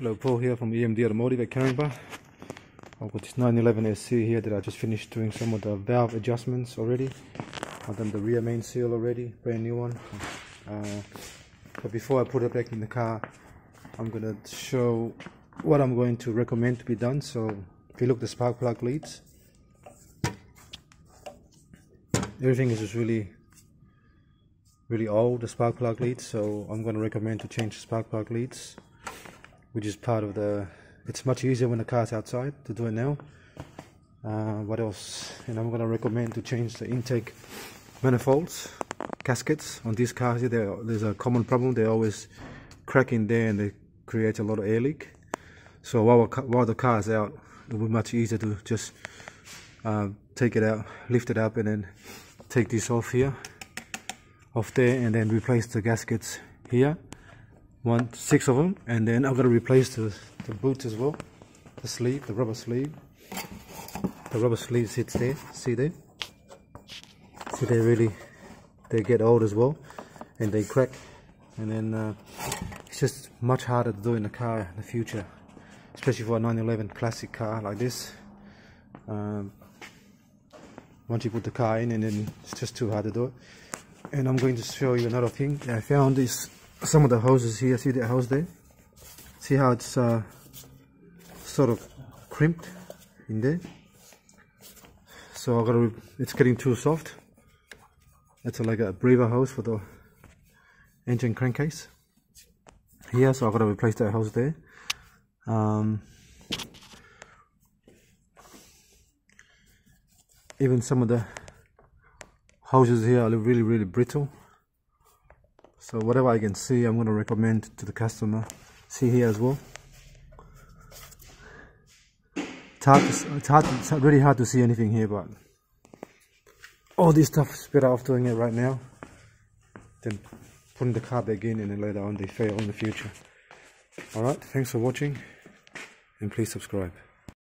Hello, Paul here from EMD Automotive at Caringbah. I've got this 911 SC here that I just finished doing some of the valve adjustments already. I've done the rear main seal already, brand new one. But before I put it back in the car, I'm going to show what I'm going to recommend to be done. So if you look at the spark plug leads, everything is just really old, the spark plug leads. So I'm going to recommend to change the spark plug leads, which is part of the, it's much easier when the car's outside to do it now. What else? And I'm going to recommend to change the intake manifolds, gaskets on these cars here. There's a common problem, they always crack in there and they create a lot of air leak. So while the car is out, it will be much easier to just take it out, lift it up, and then take this off here, off there, and then replace the gaskets here. 6 of them, and then I'm going to replace the boot as well, the sleeve, the rubber sleeve. The rubber sleeve sits there, see there? See, they get old as well, and they crack, and then it's just much harder to do in the car in the future, especially for a 911 classic car like this. Once you put the car in, and then it's just too hard to do it. And I'm going to show you another thing. I found this. Some of the hoses here, see that hose there? See how it's sort of crimped in there? So it's getting too soft. That's like a breather hose for the engine crankcase here, so I've got to replace that hose there. Even some of the hoses here are really brittle. So whatever I can see, I'm going to recommend to the customer. See here as well. It's really hard to see anything here, but all this stuff is better off doing it right now than putting the car back in and then later on they fail in the future. Alright, thanks for watching, and please subscribe.